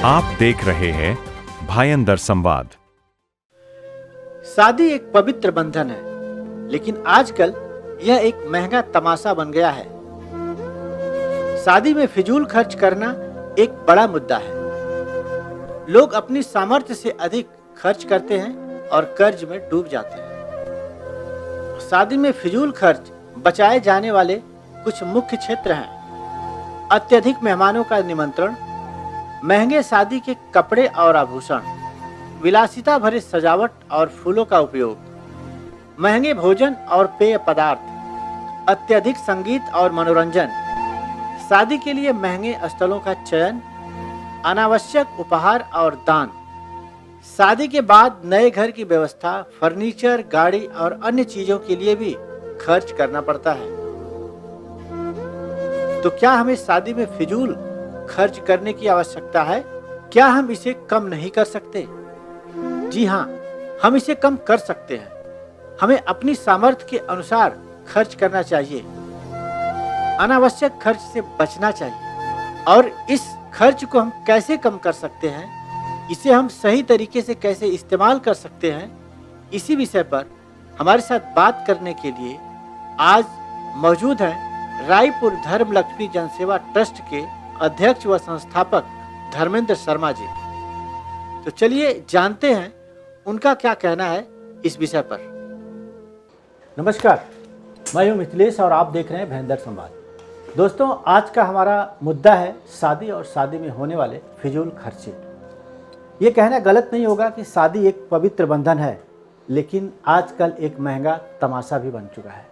आप देख रहे हैं भायंदर संवाद। शादी एक पवित्र बंधन है, लेकिन आजकल यह एक महंगा तमाशा बन गया है। शादी में फिजूल खर्च करना एक बड़ा मुद्दा है। लोग अपनी सामर्थ्य से अधिक खर्च करते हैं और कर्ज में डूब जाते हैं। शादी में फिजूल खर्च बचाए जाने वाले कुछ मुख्य क्षेत्र हैं: अत्यधिक मेहमानों का निमंत्रण, महंगे शादी के कपड़े और आभूषण, विलासिता भरे सजावट और फूलों का उपयोग, महंगे भोजन और पेय पदार्थ, अत्यधिक संगीत और मनोरंजन, शादी के लिए महंगे स्थलों का चयन, अनावश्यक उपहार और दान, शादी के बाद नए घर की व्यवस्था, फर्नीचर, गाड़ी और अन्य चीजों के लिए भी खर्च करना पड़ता है। तो क्या हमें शादी में फिजूल खर्च करने की आवश्यकता है? क्या हम इसे कम नहीं कर सकते? जी हाँ, हम इसे कम कर सकते हैं। हमें अपनी सामर्थ्य के अनुसार खर्च करना चाहिए। अनावश्यक खर्च से बचना चाहिए। और इस खर्च को हम कैसे कम कर सकते हैं, इसे हम सही तरीके से कैसे इस्तेमाल कर सकते हैं, इसी विषय पर हमारे साथ बात करने के लिए आज मौजूद हैं रायपुर धर्म लक्ष्मी जनसेवा ट्रस्ट के अध्यक्ष व संस्थापक धर्मेंद्र शर्मा जी। तो चलिए जानते हैं उनका क्या कहना है इस विषय पर। नमस्कार, मैं हूं मिथिलेश और आप देख रहे हैं भायंदर संवाद। दोस्तों, आज का हमारा मुद्दा है शादी और शादी में होने वाले फिजूल खर्चे। ये कहना गलत नहीं होगा कि शादी एक पवित्र बंधन है, लेकिन आजकल एक महंगा तमाशा भी बन चुका है।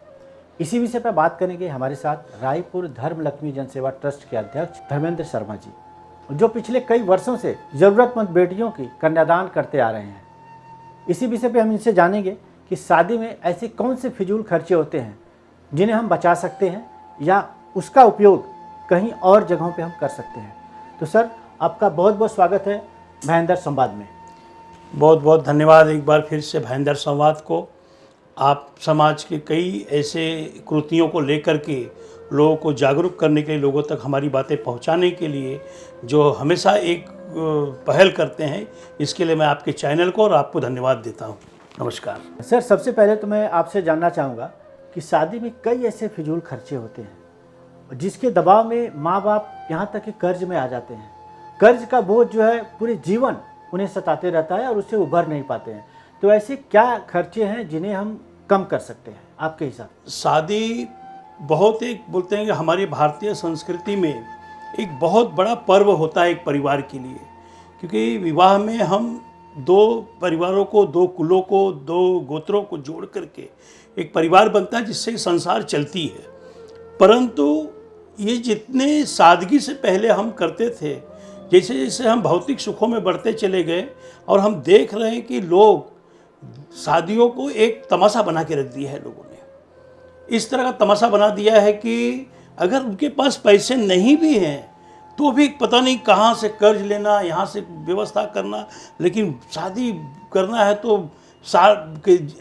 इसी विषय पर बात करेंगे हमारे साथ रायपुर धर्म लक्ष्मी जनसेवा ट्रस्ट के अध्यक्ष धर्मेंद्र शर्मा जी, जो पिछले कई वर्षों से जरूरतमंद बेटियों की कन्यादान करते आ रहे हैं। इसी विषय पे हम इनसे जानेंगे कि शादी में ऐसे कौन से फिजूल खर्चे होते हैं जिन्हें हम बचा सकते हैं या उसका उपयोग कहीं और जगहों पे हम कर सकते हैं। तो सर, आपका बहुत बहुत स्वागत है भायंदर संवाद में। बहुत बहुत धन्यवाद एक बार फिर से भायंदर संवाद को। आप समाज के कई ऐसे कृतियों को लेकर के लोगों को जागरूक करने के लिए, लोगों तक हमारी बातें पहुंचाने के लिए जो हमेशा एक पहल करते हैं, इसके लिए मैं आपके चैनल को और आपको धन्यवाद देता हूं। नमस्कार सर। सबसे पहले तो मैं आपसे जानना चाहूँगा कि शादी में कई ऐसे फिजूल खर्चे होते हैं जिसके दबाव में माँ बाप यहाँ तक कि कर्ज में आ जाते हैं। कर्ज का बोझ जो है पूरे जीवन उन्हें सताते रहता है और उससे उभर नहीं पाते हैं। तो ऐसे क्या खर्चे हैं जिन्हें हम कम कर सकते हैं आपके हिसाब से? शादी बहुत एक बोलते हैं कि हमारी भारतीय संस्कृति में एक बहुत बड़ा पर्व होता है एक परिवार के लिए, क्योंकि विवाह में हम दो परिवारों को, दो कुलों को, दो गोत्रों को जोड़ करके एक परिवार बनता है जिससे संसार चलती है। परंतु ये जितने सादगी से पहले हम करते थे, जैसे जैसे हम भौतिक सुखों में बढ़ते चले गए और हम देख रहे हैं कि लोग शादियों को एक तमाशा बना के रख दिया है। लोगों ने इस तरह का तमाशा बना दिया है कि अगर उनके पास पैसे नहीं भी हैं तो भी पता नहीं कहाँ से कर्ज लेना, यहाँ से व्यवस्था करना, लेकिन शादी करना है तो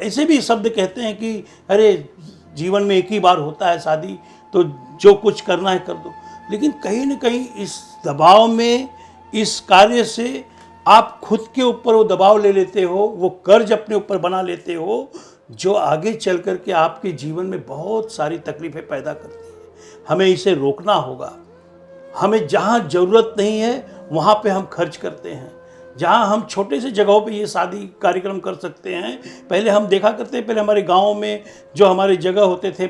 ऐसे भी शब्द कहते हैं कि अरे जीवन में एक ही बार होता है शादी, तो जो कुछ करना है कर दो। लेकिन कहीं ना कहीं इस दबाव में, इस कार्य से आप खुद के ऊपर वो दबाव ले लेते हो, वो कर्ज अपने ऊपर बना लेते हो, जो आगे चल कर के आपके जीवन में बहुत सारी तकलीफ़ें पैदा करती है। हमें इसे रोकना होगा। हमें जहाँ ज़रूरत नहीं है वहाँ पे हम खर्च करते हैं। जहाँ हम छोटे से जगहों पे ये शादी कार्यक्रम कर सकते हैं, पहले हम देखा करते, पहले हमारे गाँव में जो हमारे जगह होते थे,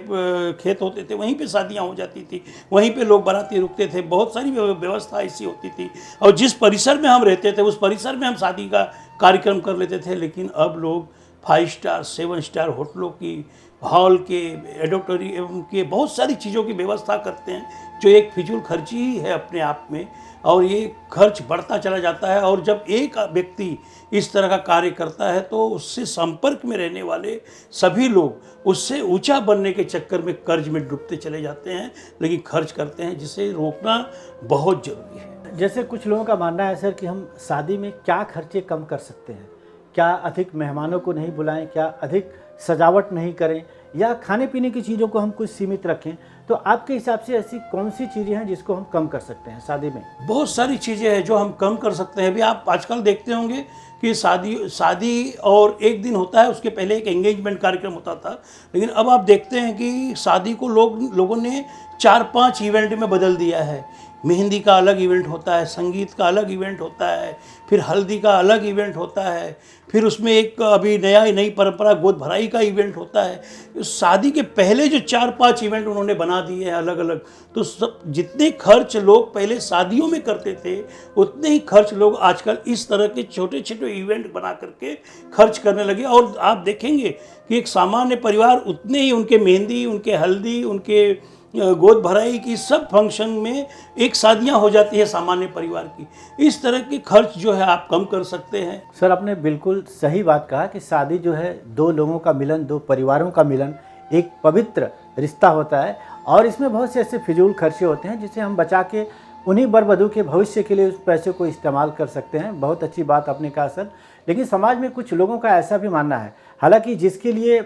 खेत होते थे, वहीं पे शादियाँ हो जाती थी, वहीं पे लोग बाराती रुकते थे, बहुत सारी व्यवस्था ऐसी होती थी। और जिस परिसर में हम रहते थे उस परिसर में हम शादी का कार्यक्रम कर लेते थे। लेकिन अब लोग 5 स्टार 7 स्टार होटलों की, हॉल के, ऑडिटोरियम के, बहुत सारी चीज़ों की व्यवस्था करते हैं, जो एक फिजूल खर्ची ही है अपने आप में। और ये खर्च बढ़ता चला जाता है। और जब एक व्यक्ति इस तरह का कार्य करता है तो उससे संपर्क में रहने वाले सभी लोग उससे ऊंचा बनने के चक्कर में कर्ज में डूबते चले जाते हैं, लेकिन खर्च करते हैं, जिसे रोकना बहुत ज़रूरी है। जैसे कुछ लोगों का मानना है सर कि हम शादी में क्या खर्चे कम कर सकते हैं? क्या अधिक मेहमानों को नहीं बुलाएं? क्या अधिक सजावट नहीं करें? या खाने पीने की चीज़ों को हम कुछ सीमित रखें, तो आपके हिसाब से ऐसी कौन सी चीज़ें हैं जिसको हम कम कर सकते हैं शादी में? बहुत सारी चीज़ें हैं जो हम कम कर सकते हैं। अभी आप आजकल देखते होंगे कि शादी और एक दिन होता है, उसके पहले एक एंगेजमेंट कार्यक्रम होता था, लेकिन अब आप देखते हैं कि शादी को लोगों ने 4-5 इवेंट में बदल दिया है। मेहंदी का अलग इवेंट होता है, संगीत का अलग इवेंट होता है, फिर हल्दी का अलग इवेंट होता है, फिर उसमें एक अभी नई परंपरा गोद भराई का इवेंट होता है। शादी के पहले जो 4-5 इवेंट उन्होंने बना दिए हैं अलग अलग। तो सब जितने खर्च लोग पहले शादियों में करते थे, उतने ही खर्च लोग आजकल इस तरह के छोटे छोटे इवेंट बना करके खर्च करने लगे। और आप देखेंगे कि एक सामान्य परिवार उतने ही उनके मेहंदी, उनके हल्दी, उनके गोद भराई की सब फंक्शन में एक शादियां हो जाती है सामान्य परिवार की। इस तरह के खर्च जो है आप कम कर सकते हैं। सर, आपने बिल्कुल सही बात कहा कि शादी जो है दो लोगों का मिलन, दो परिवारों का मिलन, एक पवित्र रिश्ता होता है और इसमें बहुत से ऐसे फिजूल खर्चे होते हैं जिसे हम बचा के उन्हीं वर वधू के भविष्य के लिए उस पैसे को इस्तेमाल कर सकते हैं। बहुत अच्छी बात आपने कहा सर। लेकिन समाज में कुछ लोगों का ऐसा भी मानना है, हालांकि जिसके लिए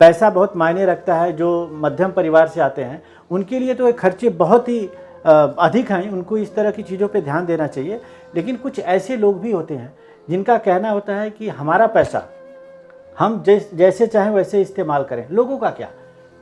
पैसा बहुत मायने रखता है, जो मध्यम परिवार से आते हैं, उनके लिए तो ये खर्चे बहुत ही अधिक हैं, उनको इस तरह की चीज़ों पे ध्यान देना चाहिए। लेकिन कुछ ऐसे लोग भी होते हैं जिनका कहना होता है कि हमारा पैसा हम जैसे चाहें वैसे इस्तेमाल करें। लोगों का क्या,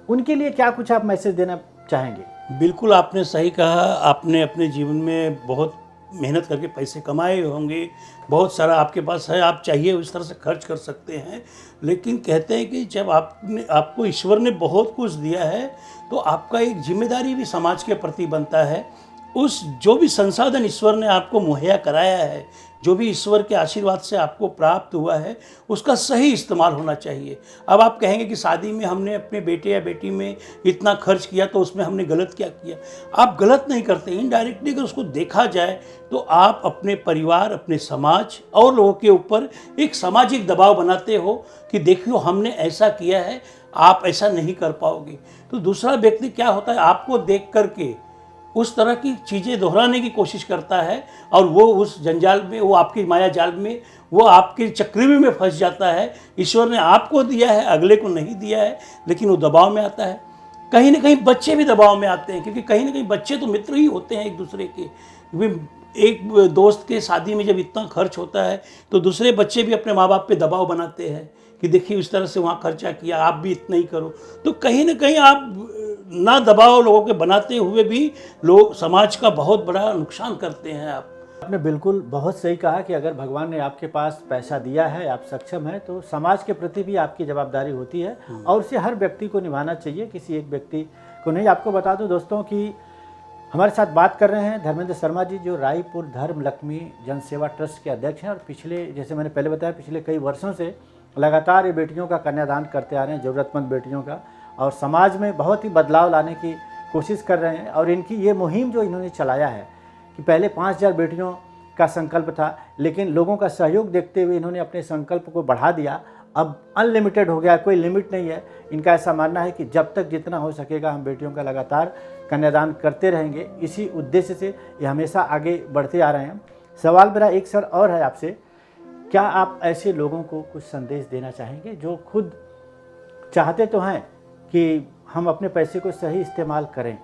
उनके लिए क्या कुछ आप मैसेज देना चाहेंगे? बिल्कुल आपने सही कहा। आपने अपने जीवन में बहुत मेहनत करके पैसे कमाए होंगे, बहुत सारा आपके पास है, आप चाहिए उस तरह से खर्च कर सकते हैं। लेकिन कहते हैं कि जब आपको ईश्वर ने बहुत कुछ दिया है, तो आपका एक जिम्मेदारी भी समाज के प्रति बनता है। उस जो भी संसाधन ईश्वर ने आपको मुहैया कराया है, जो भी ईश्वर के आशीर्वाद से आपको प्राप्त हुआ है, उसका सही इस्तेमाल होना चाहिए। अब आप कहेंगे कि शादी में हमने अपने बेटे या बेटी में इतना खर्च किया तो उसमें हमने गलत क्या किया। आप गलत नहीं करते। इनडायरेक्टली अगर उसको देखा जाए तो आप अपने परिवार, अपने समाज और लोगों के ऊपर एक सामाजिक दबाव बनाते हो कि देखियो हमने ऐसा किया है, आप ऐसा नहीं कर पाओगे। तो दूसरा व्यक्ति क्या होता है, आपको देख करके उस तरह की चीज़ें दोहराने की कोशिश करता है और वो उस जंजाल में, वो आपकी माया जाल में, वो आपके चक्रव्यूह में फंस जाता है। ईश्वर ने आपको दिया है, अगले को नहीं दिया है, लेकिन वो दबाव में आता है। कहीं ना कहीं बच्चे भी दबाव में आते हैं, क्योंकि कहीं ना कहीं बच्चे तो मित्र ही होते हैं एक दूसरे के। एक दोस्त के शादी में जब इतना खर्च होता है तो दूसरे बच्चे भी अपने माँ बाप पे दबाव बनाते हैं कि देखिए इस तरह से वहाँ खर्चा किया, आप भी इतना ही करो। तो कहीं ना कहीं आप ना दबाव लोगों के बनाते हुए भी लोग समाज का बहुत बड़ा नुकसान करते हैं। आपने बिल्कुल बहुत सही कहा कि अगर भगवान ने आपके पास पैसा दिया है, आप सक्षम हैं, तो समाज के प्रति भी आपकी जवाबदारी होती है और उसे हर व्यक्ति को निभाना चाहिए, किसी एक व्यक्ति को नहीं। आपको बता दूं दोस्तों कि हमारे साथ बात कर रहे हैं धर्मेंद्र शर्मा जी, जो रायपुर धर्म लक्ष्मी जन सेवा ट्रस्ट के अध्यक्ष हैं और पिछले, जैसे मैंने पहले बताया, पिछले कई वर्षों से लगातार ये बेटियों का कन्यादान करते आ रहे हैं, ज़रूरतमंद बेटियों का, और समाज में बहुत ही बदलाव लाने की कोशिश कर रहे हैं। और इनकी ये मुहिम जो इन्होंने चलाया है कि पहले 5000 बेटियों का संकल्प था, लेकिन लोगों का सहयोग देखते हुए इन्होंने अपने संकल्प को बढ़ा दिया, अब अनलिमिटेड हो गया, कोई लिमिट नहीं है। इनका ऐसा मानना है कि जब तक जितना हो सकेगा हम बेटियों का लगातार कन्यादान करते रहेंगे। इसी उद्देश्य से ये हमेशा आगे बढ़ते आ रहे हैं। सवाल मेरा एक सर और है आपसे, क्या आप ऐसे लोगों को कुछ संदेश देना चाहेंगे जो खुद चाहते तो हैं कि हम अपने पैसे को सही इस्तेमाल करें,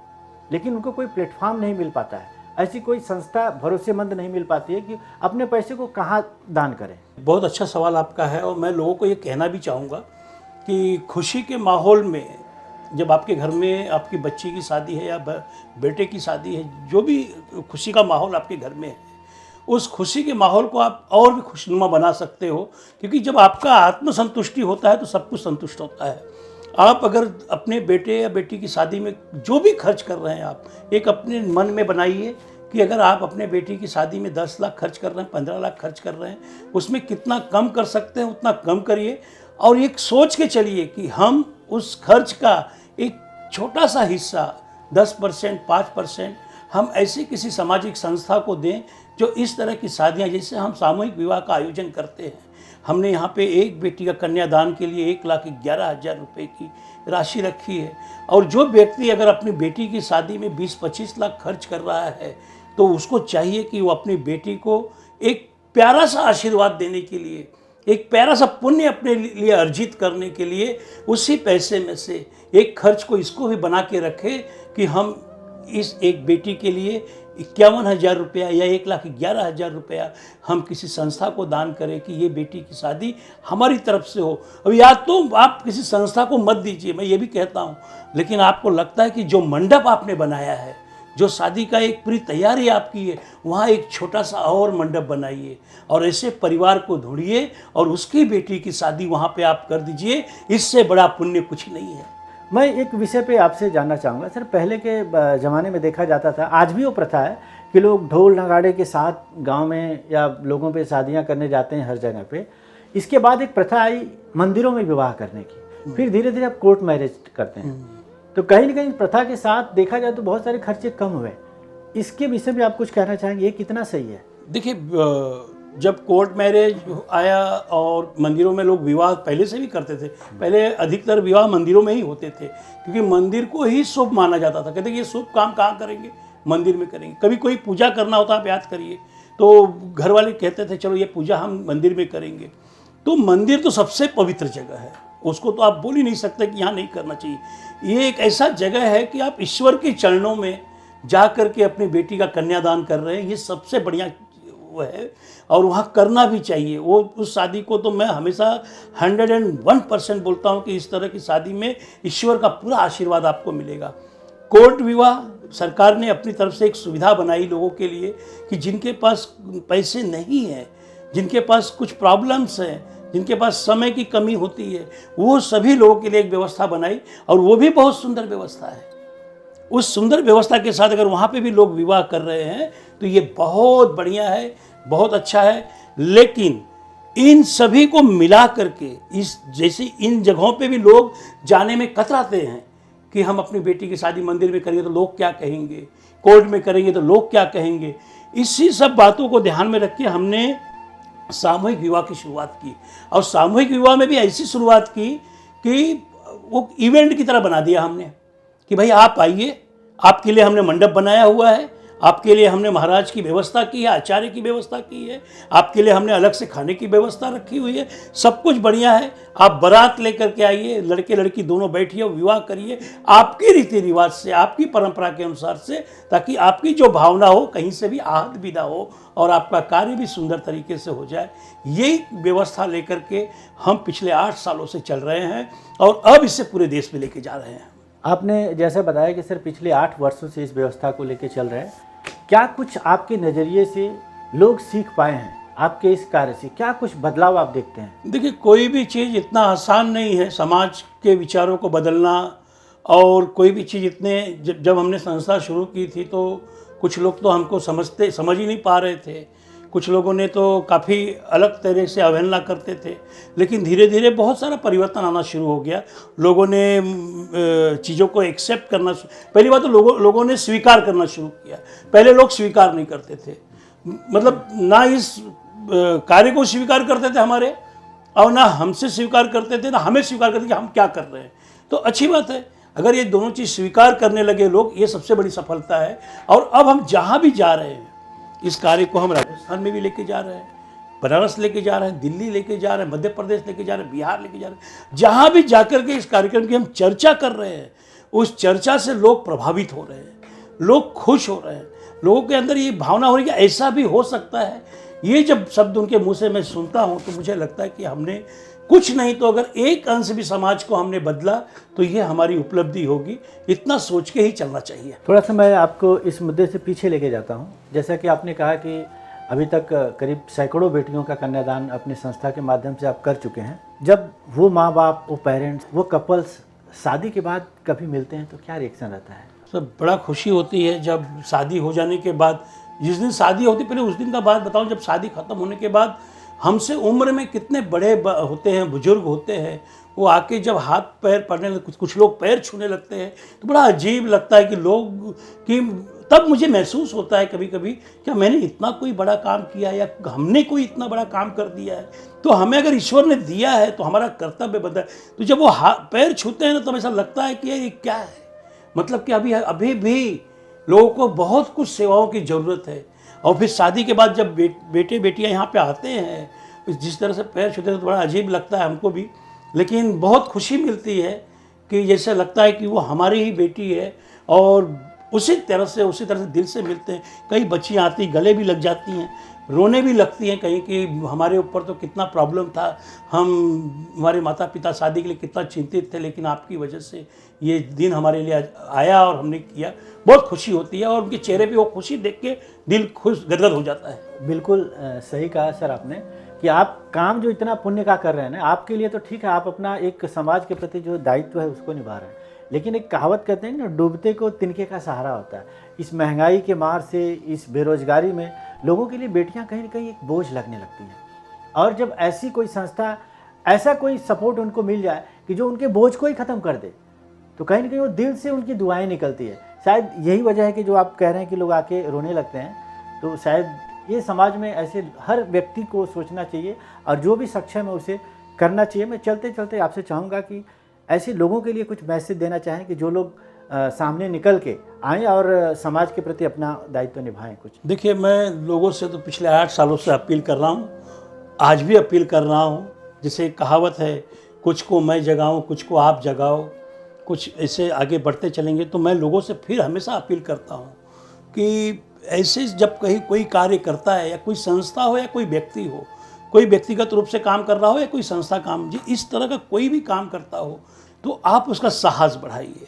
लेकिन उनको कोई प्लेटफॉर्म नहीं मिल पाता है, ऐसी कोई संस्था भरोसेमंद नहीं मिल पाती है कि अपने पैसे को कहाँ दान करें? बहुत अच्छा सवाल आपका है और मैं लोगों को ये कहना भी चाहूँगा कि खुशी के माहौल में, जब आपके घर में आपकी बच्ची की शादी है या बेटे की शादी है, जो भी खुशी का माहौल आपके घर में है, उस खुशी के माहौल को आप और भी खुशनुमा बना सकते हो, क्योंकि जब आपका आत्मसंतुष्टि होता है तो सब कुछ संतुष्ट होता है। आप अगर अपने बेटे या बेटी की शादी में जो भी खर्च कर रहे हैं, आप एक अपने मन में बनाइए कि अगर आप अपने बेटी की शादी में 10 लाख खर्च कर रहे हैं, 15 लाख खर्च कर रहे हैं, उसमें कितना कम कर सकते हैं उतना कम करिए और एक सोच के चलिए कि हम उस खर्च का एक छोटा सा हिस्सा 10%, 5% हम ऐसी किसी सामाजिक संस्था को दें जो इस तरह की शादियाँ, जैसे हम सामूहिक विवाह का आयोजन करते हैं। हमने यहाँ पे एक बेटी का कन्यादान के लिए 1,11,000 रुपये की राशि रखी है, और जो व्यक्ति अगर अपनी बेटी की शादी में 20-25 लाख खर्च कर रहा है तो उसको चाहिए कि वो अपनी बेटी को एक प्यारा सा आशीर्वाद देने के लिए एक प्यारा सा पुण्य अपने लिए अर्जित करने के लिए उसी पैसे में से एक खर्च को इसको भी बना के रखे कि हम इस एक बेटी के लिए 51,000 रुपया या 1,11,000 रुपया हम किसी संस्था को दान करें कि ये बेटी की शादी हमारी तरफ से हो। अब या तो आप किसी संस्था को मत दीजिए, मैं ये भी कहता हूँ, लेकिन आपको लगता है कि जो मंडप आपने बनाया है, जो शादी का एक पूरी तैयारी आपकी है, वहाँ एक छोटा सा और मंडप बनाइए और ऐसे परिवार को ढूंढिए और उसकी बेटी की शादी वहाँ पे आप कर दीजिए। इससे बड़ा पुण्य कुछ नहीं है। मैं एक विषय पे आपसे जानना चाहूँगा सर। पहले के ज़माने में देखा जाता था, आज भी वो प्रथा है कि लोग ढोल नगाड़े के साथ गांव में या लोगों पे शादियां करने जाते हैं हर जगह पे। इसके बाद एक प्रथा आई मंदिरों में विवाह करने की, फिर धीरे धीरे अब कोर्ट मैरिज करते हैं। तो कहीं ना कहीं प्रथा के साथ देखा जाए तो बहुत सारे खर्चे कम हुए। इसके विषय में आप कुछ कहना चाहेंगे, ये कितना सही है? देखिए, जब कोर्ट मैरिज आया और मंदिरों में लोग विवाह पहले से भी करते थे, पहले अधिकतर विवाह मंदिरों में ही होते थे क्योंकि मंदिर को ही शुभ माना जाता था। कहते ये शुभ काम कहाँ करेंगे, मंदिर में करेंगे। कभी कोई पूजा करना होता, आप याद करिए, तो घर वाले कहते थे चलो ये पूजा हम मंदिर में करेंगे। तो मंदिर तो सबसे पवित्र जगह है, उसको तो आप बोल ही नहीं सकते कि यहाँ नहीं करना चाहिए। ये एक ऐसा जगह है कि आप ईश्वर के चरणों में जा कर के अपनी बेटी का कन्यादान कर रहे हैं, ये सबसे बढ़िया वो है और वहाँ करना भी चाहिए। वो उस शादी को तो मैं हमेशा 101% बोलता हूँ कि इस तरह की शादी में ईश्वर का पूरा आशीर्वाद आपको मिलेगा। कोर्ट विवाह सरकार ने अपनी तरफ से एक सुविधा बनाई लोगों के लिए कि जिनके पास पैसे नहीं हैं, जिनके पास कुछ प्रॉब्लम्स हैं, जिनके पास समय की कमी होती है, वो सभी लोगों के लिए एक व्यवस्था बनाई और वो भी बहुत सुंदर व्यवस्था है। उस सुंदर व्यवस्था के साथ अगर वहाँ पे भी लोग विवाह कर रहे हैं तो ये बहुत बढ़िया है, बहुत अच्छा है। लेकिन इन सभी को मिला करके इस जैसे इन जगहों पे भी लोग जाने में कतराते हैं कि हम अपनी बेटी की शादी मंदिर में करेंगे तो लोग क्या कहेंगे, कोर्ट में करेंगे तो लोग क्या कहेंगे। इसी सब बातों को ध्यान में रख के हमने सामूहिक विवाह की शुरुआत की और सामूहिक विवाह में भी ऐसी शुरुआत की कि वो इवेंट की तरह बना दिया हमने कि भाई आप आइए, आपके लिए हमने मंडप बनाया हुआ है, आपके लिए हमने महाराज की व्यवस्था की है, आचार्य की व्यवस्था की है, आपके लिए हमने अलग से खाने की व्यवस्था रखी हुई है, सब कुछ बढ़िया है। आप बारात लेकर के आइए, लड़के लड़की दोनों बैठिए, विवाह करिए आपके रीति रिवाज से, आपकी परंपरा के अनुसार से, ताकि आपकी जो भावना हो कहीं से भी आहत विदा हो और आपका कार्य भी सुंदर तरीके से हो जाए। यही व्यवस्था लेकर के हम पिछले 8 सालों से चल रहे हैं और अब इसे पूरे देश में लेके जा रहे हैं। आपने जैसा बताया कि सर पिछले 8 वर्षों से इस व्यवस्था को लेकर चल रहे हैं, क्या कुछ आपके नज़रिए से लोग सीख पाए हैं आपके इस कार्य से? क्या कुछ बदलाव आप देखते हैं? देखिए, कोई भी चीज़ इतना आसान नहीं है समाज के विचारों को बदलना, और कोई भी चीज़ इतने जब हमने संस्था शुरू की थी तो कुछ लोग तो हमको समझ ही नहीं पा रहे थे, कुछ लोगों ने तो काफ़ी अलग तरह से अवहेलना करते थे, लेकिन धीरे धीरे बहुत सारा परिवर्तन आना शुरू हो गया। लोगों ने चीज़ों को एक्सेप्ट करना, पहली बात तो लोगों ने स्वीकार करना शुरू किया। पहले लोग स्वीकार नहीं करते थे, मतलब ना इस कार्य को स्वीकार करते थे हमारे, और ना हमसे स्वीकार करते थे, ना हमें स्वीकार करते कि हम क्या कर रहे हैं। तो अच्छी बात है, अगर ये दोनों चीज़ स्वीकार करने लगे लोग, ये सबसे बड़ी सफलता है। और अब हम जहाँ भी जा रहे हैं, इस कार्य को हम राजस्थान में भी लेके जा रहे हैं, बनारस लेके जा रहे हैं, दिल्ली लेके जा रहे हैं, मध्य प्रदेश लेके जा रहे हैं, बिहार लेके जा रहे हैं। जहाँ भी जाकर के इस कार्यक्रम की हम चर्चा कर रहे हैं, उस चर्चा से लोग प्रभावित हो रहे हैं, लोग खुश हो रहे हैं, लोगों के अंदर ये भावना हो रही है कि ऐसा भी हो सकता है। ये जब शब्द उनके मुँह से मैं सुनता हूँ तो मुझे लगता है कि हमने कुछ नहीं तो अगर एक अंश भी समाज को हमने बदला तो ये हमारी उपलब्धि होगी। इतना सोच के ही चलना चाहिए। थोड़ा सा मैं आपको इस मुद्दे से पीछे लेके जाता हूँ। जैसा कि आपने कहा कि अभी तक करीब सैकड़ों बेटियों का कन्यादान अपनी संस्था के माध्यम से आप कर चुके हैं। जब वो माँ बाप, वो पेरेंट्स, वो कपल्स शादी के बाद कभी मिलते हैं तो क्या रिएक्शन रहता है? सब बड़ा खुशी होती है जब शादी हो जाने के बाद। जिस दिन शादी होती, पहले उस दिन का बात बताऊँ, जब शादी ख़त्म होने के बाद हमसे उम्र में कितने बड़े होते हैं, बुजुर्ग होते हैं, वो आके जब हाथ पैर पड़ने लगते, कुछ लोग पैर छूने लगते हैं तो बड़ा अजीब लगता है कि तब मुझे महसूस होता है कभी कभी क्या मैंने इतना कोई बड़ा काम किया या हमने कोई इतना बड़ा काम कर दिया है। तो हमें अगर ईश्वर ने दिया है तो हमारा कर्तव्य बनता है। तो जब वो पैर छूते हैं ना तो ऐसा लगता है कि ये क्या है, मतलब कि अभी भी लोगों को बहुत कुछ सेवाओं की ज़रूरत है। और फिर शादी के बाद जब बेटे बेटियां यहाँ पे आते हैं, जिस तरह से पैर छूते हैं तो बड़ा अजीब लगता है हमको भी, लेकिन बहुत खुशी मिलती है कि जैसे लगता है कि वो हमारी ही बेटी है और उसी तरह से दिल से मिलते हैं। कई बच्चियाँ आती गले भी लग जाती हैं, रोने भी लगती हैं कहीं कि हमारे ऊपर तो कितना प्रॉब्लम था, हमारे माता पिता शादी के लिए कितना चिंतित थे, लेकिन आपकी वजह से ये दिन हमारे लिए आया और हमने किया। बहुत खुशी होती है और उनके चेहरे पे वो खुशी देख के दिल खुश गदगद हो जाता है। बिल्कुल सही कहा सर आपने कि आप काम जो इतना पुण्य का कर रहे हैं ना, आपके लिए तो ठीक है, आप अपना एक समाज के प्रति जो दायित्व है उसको निभा रहे हैं, लेकिन एक कहावत कहते हैं ना, डूबते को तिनके का सहारा होता है। इस महंगाई के मार से, इस बेरोजगारी में लोगों के लिए बेटियां कहीं ना कहीं एक बोझ लगने लगती हैं, और जब ऐसी कोई संस्था, ऐसा कोई सपोर्ट उनको मिल जाए कि जो उनके बोझ को ही ख़त्म कर दे, तो कहीं ना कहीं वो दिल से उनकी दुआएं निकलती है। शायद यही वजह है कि जो आप कह रहे हैं कि लोग आके रोने लगते हैं, तो शायद ये समाज में ऐसे हर व्यक्ति को सोचना चाहिए और जो भी सक्षम है उसे करना चाहिए। मैं चलते चलते आपसे चाहूँगा कि ऐसे लोगों के लिए कुछ मैसेज देना चाहें कि जो लोग सामने निकल के आएँ और समाज के प्रति अपना दायित्व निभाएं। कुछ देखिए, मैं लोगों से तो पिछले 8 सालों से अपील कर रहा हूँ, आज भी अपील कर रहा हूँ। जैसे एक कहावत है, कुछ को मैं जगाऊँ कुछ को आप जगाओ, कुछ ऐसे आगे बढ़ते चलेंगे। तो मैं लोगों से फिर हमेशा अपील करता हूँ कि ऐसे जब कहीं कोई कार्य करता है, या कोई संस्था हो या कोई व्यक्ति हो, कोई व्यक्तिगत रूप से काम कर रहा हो या कोई संस्था काम, जी इस तरह का कोई भी काम करता हो, तो आप उसका साहस बढ़ाइए,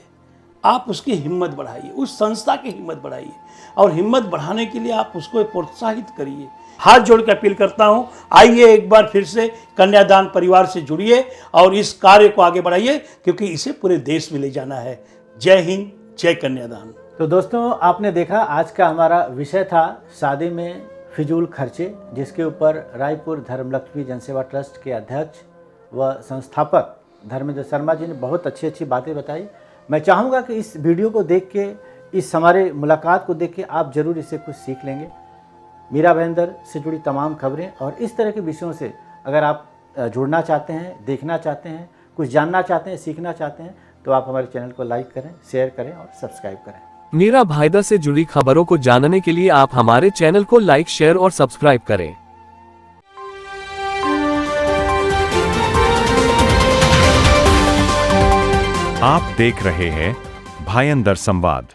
आप उसकी हिम्मत बढ़ाइए, उस संस्था की हिम्मत बढ़ाइए, और हिम्मत बढ़ाने के लिए आप उसको प्रोत्साहित करिए। हाथ जोड़ के अपील करता हूँ, आइए एक बार फिर से कन्यादान परिवार से जुड़िए और इस कार्य को आगे बढ़ाइए, क्योंकि इसे पूरे देश में ले जाना है। जय हिंद, जय कन्यादान। तो दोस्तों, आपने देखा आज का हमारा विषय था शादी में फिजूल खर्चे, जिसके ऊपर रायपुर धर्मलक्ष्मी जनसेवा ट्रस्ट के अध्यक्ष व संस्थापक धर्मेंद्र शर्मा जी ने बहुत अच्छी अच्छी बातें बताई। मैं चाहूँगा कि इस वीडियो को देख के, इस हमारे मुलाकात को देख के आप ज़रूर इससे कुछ सीख लेंगे। मीरा भाईंदर से जुड़ी तमाम खबरें और इस तरह के विषयों से अगर आप जुड़ना चाहते हैं, देखना चाहते हैं, कुछ जानना चाहते हैं, सीखना चाहते हैं, तो आप हमारे चैनल को लाइक करें, शेयर करें और सब्सक्राइब करें। मीरा भाईंदर से जुड़ी खबरों को जानने के लिए आप हमारे चैनल को लाइक, शेयर और सब्सक्राइब करें। आप देख रहे हैं भाईंदर संवाद।